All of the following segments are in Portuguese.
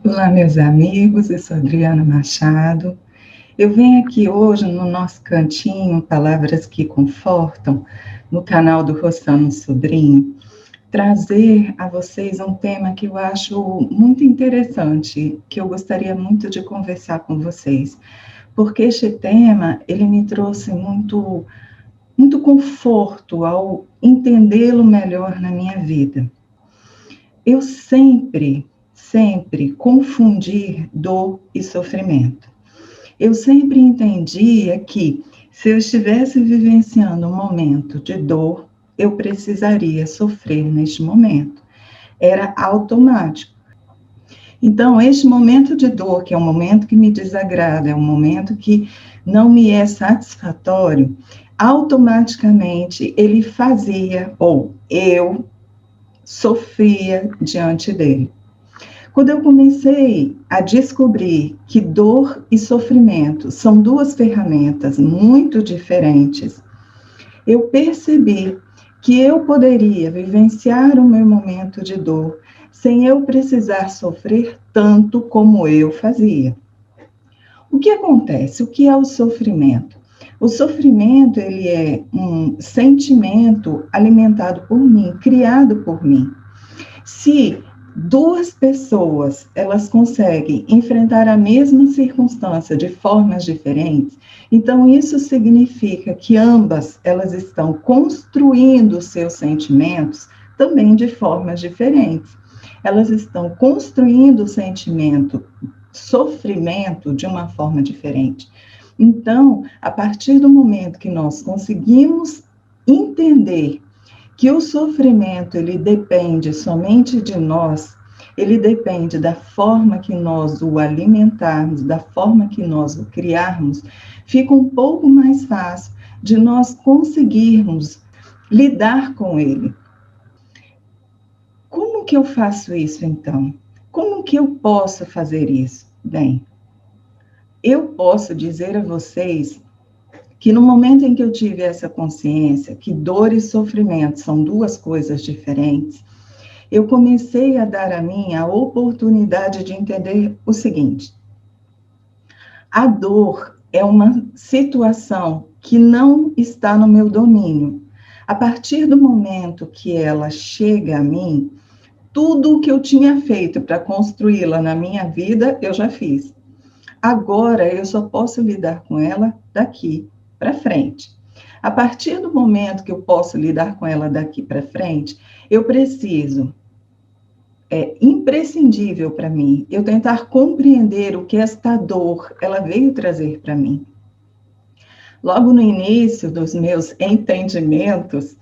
Olá, meus amigos, eu sou Adriana Machado. Eu venho aqui hoje no nosso cantinho Palavras que Confortam, no canal do Rossano Sobrinho, trazer a vocês um tema que eu acho muito interessante, que eu gostaria muito de conversar com vocês, porque este tema, ele me trouxe muito conforto ao entendê-lo melhor na minha vida. Eu sempre confundi dor e sofrimento. Eu sempre entendia que, se eu estivesse vivenciando um momento de dor, eu precisaria sofrer neste momento. Era automático. Então, este momento de dor, que é um momento que me desagrada, é um momento que não me é satisfatório, automaticamente ele fazia, ou eu sofria diante dele. Quando eu comecei a descobrir que dor e sofrimento são duas ferramentas muito diferentes, eu percebi que eu poderia vivenciar o meu momento de dor sem eu precisar sofrer tanto como eu fazia. O que acontece? O que é o sofrimento? O sofrimento, ele é um sentimento alimentado por mim, criado por mim. Se duas pessoas, elas conseguem enfrentar a mesma circunstância de formas diferentes, então isso significa que ambas, elas estão construindo seus sentimentos também de formas diferentes. Elas estão construindo o sentimento, sofrimento de uma forma diferente. Então, a partir do momento que nós conseguimos entender que o sofrimento, ele depende somente de nós, ele depende da forma que nós o alimentarmos, da forma que nós o criarmos, fica um pouco mais fácil de nós conseguirmos lidar com ele. Como que eu faço isso, então? Como que eu posso fazer isso? Bem, eu posso dizer a vocês que no momento em que eu tive essa consciência que dor e sofrimento são duas coisas diferentes, eu comecei a dar a mim a oportunidade de entender o seguinte: a dor é uma situação que não está no meu domínio. A partir do momento que ela chega a mim, tudo o que eu tinha feito para construí-la na minha vida, eu já fiz. Agora eu só posso lidar com ela daqui para frente. A partir do momento que eu posso lidar com ela daqui para frente, eu preciso, é imprescindível para mim, eu tentar compreender o que esta dor, ela veio trazer para mim. Logo no início dos meus entendimentos,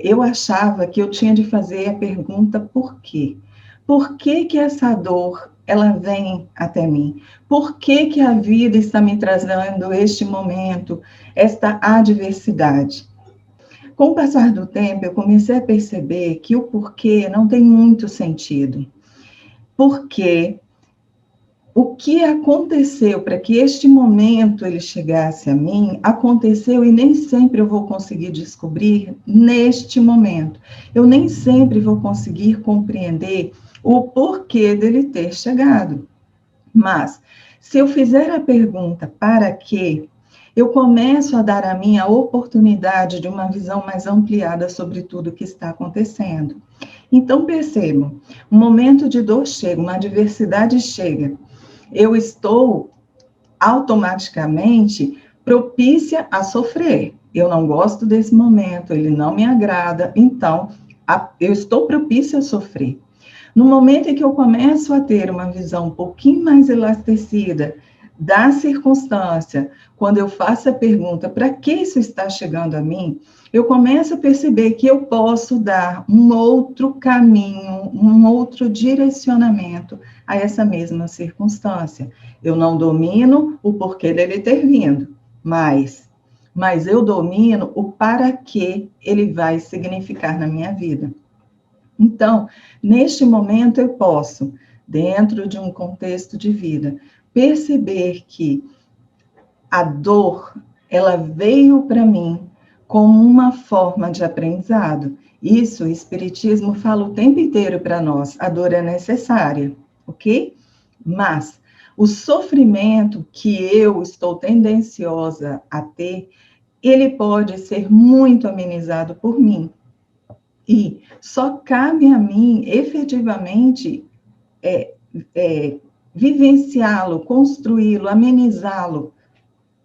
eu achava que eu tinha de fazer a pergunta por quê? Por que que essa dor, ela vem até mim? Por que que a vida está me trazendo este momento, esta adversidade? Com o passar do tempo, eu comecei a perceber que o porquê não tem muito sentido. Porque o que aconteceu para que este momento ele chegasse a mim, aconteceu e nem sempre eu vou conseguir descobrir neste momento. Eu nem sempre vou conseguir compreender o porquê dele ter chegado. Mas, se eu fizer a pergunta para quê, eu começo a dar a mim a oportunidade de uma visão mais ampliada sobre tudo o que está acontecendo. Então, percebam, um momento de dor chega, uma adversidade chega. Eu estou automaticamente propícia a sofrer. Eu não gosto desse momento, ele não me agrada, então eu estou propícia a sofrer. No momento em que eu começo a ter uma visão um pouquinho mais elastecida da circunstância, quando eu faço a pergunta, para que isso está chegando a mim, eu começo a perceber que eu posso dar um outro caminho, um outro direcionamento a essa mesma circunstância. Eu não domino o porquê dele ter vindo, mas eu domino o para que ele vai significar na minha vida. Então, neste momento eu posso, dentro de um contexto de vida, perceber que a dor, ela veio para mim como uma forma de aprendizado. Isso o Espiritismo fala o tempo inteiro para nós, a dor é necessária, ok? Mas o sofrimento que eu estou tendenciosa a ter, ele pode ser muito amenizado por mim. E só cabe a mim, efetivamente, vivenciá-lo, construí-lo, amenizá-lo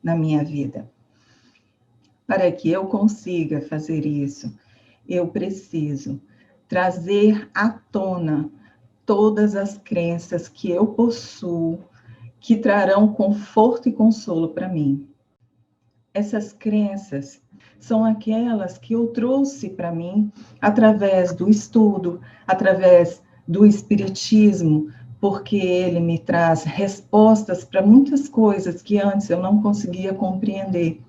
na minha vida. Para que eu consiga fazer isso, eu preciso trazer à tona todas as crenças que eu possuo, que trarão conforto e consolo para mim. Essas crenças são aquelas que eu trouxe para mim através do estudo, através do espiritismo, porque ele me traz respostas para muitas coisas que antes eu não conseguia compreender.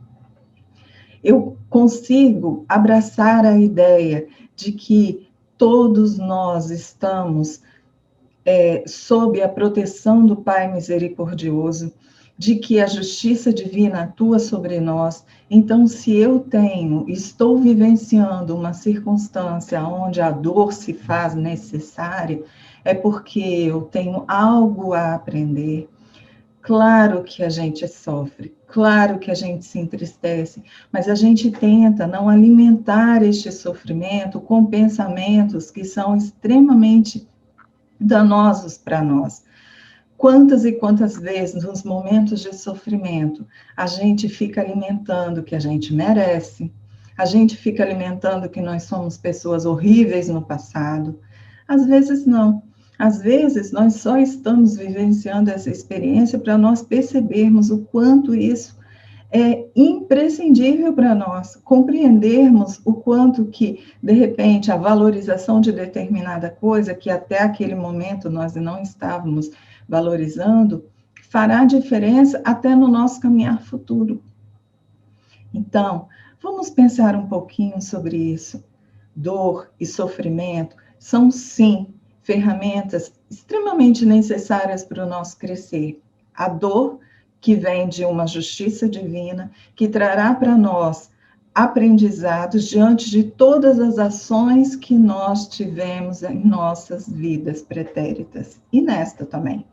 Eu consigo abraçar a ideia de que todos nós estamos sob a proteção do Pai misericordioso, de que a justiça divina atua sobre nós. Então, se eu estou vivenciando uma circunstância onde a dor se faz necessária, é porque eu tenho algo a aprender. Claro que a gente sofre, claro que a gente se entristece, mas a gente tenta não alimentar este sofrimento com pensamentos que são extremamente danosos para nós. Quantas e quantas vezes, nos momentos de sofrimento, a gente fica alimentando que a gente merece, a gente fica alimentando que nós somos pessoas horríveis no passado. Às vezes não. Às vezes nós só estamos vivenciando essa experiência para nós percebermos o quanto isso é imprescindível para nós, compreendermos o quanto que, de repente, a valorização de determinada coisa, que até aquele momento nós não estávamos valorizando, fará diferença até no nosso caminhar futuro. Então, vamos pensar um pouquinho sobre isso. Dor e sofrimento são, sim, ferramentas extremamente necessárias para o nosso crescer. A dor, que vem de uma justiça divina, que trará para nós aprendizados diante de todas as ações que nós tivemos em nossas vidas pretéritas, e nesta também.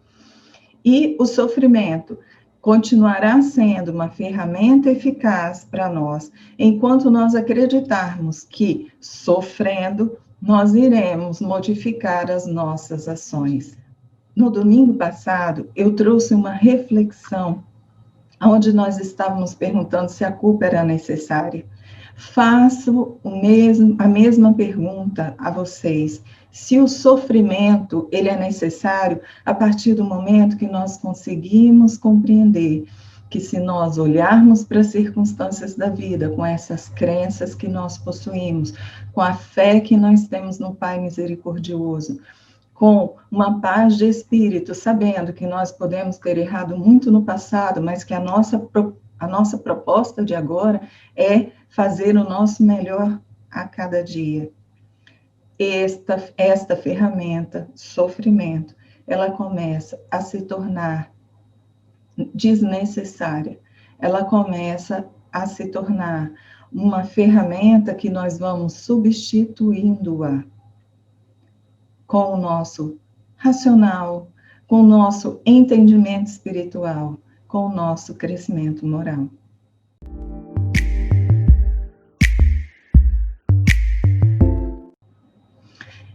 E o sofrimento continuará sendo uma ferramenta eficaz para nós, enquanto nós acreditarmos que, sofrendo, nós iremos modificar as nossas ações. No domingo passado, eu trouxe uma reflexão, onde nós estávamos perguntando se a culpa era necessária. Faço a mesma pergunta a vocês. Se o sofrimento ele é necessário a partir do momento que nós conseguimos compreender que se nós olharmos para as circunstâncias da vida com essas crenças que nós possuímos, com a fé que nós temos no Pai misericordioso, com uma paz de espírito, sabendo que nós podemos ter errado muito no passado, mas que a nossa proposta de agora é fazer o nosso melhor a cada dia. Esta ferramenta, sofrimento, ela começa a se tornar desnecessária. Ela começa a se tornar uma ferramenta que nós vamos substituindo-a com o nosso racional, com o nosso entendimento espiritual, com o nosso crescimento moral.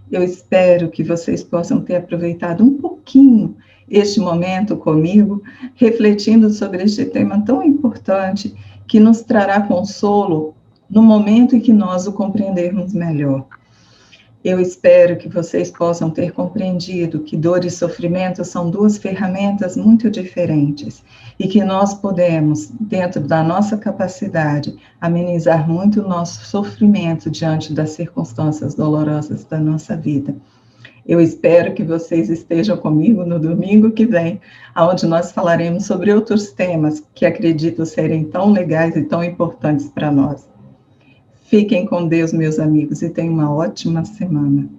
Eu espero que vocês possam ter aproveitado um pouquinho este momento comigo, refletindo sobre este tema tão importante que nos trará consolo no momento em que nós o compreendermos melhor. Eu espero que vocês possam ter compreendido que dor e sofrimento são duas ferramentas muito diferentes e que nós podemos, dentro da nossa capacidade, amenizar muito o nosso sofrimento diante das circunstâncias dolorosas da nossa vida. Eu espero que vocês estejam comigo no domingo que vem, onde nós falaremos sobre outros temas que acredito serem tão legais e tão importantes para nós. Fiquem com Deus, meus amigos, e tenham uma ótima semana.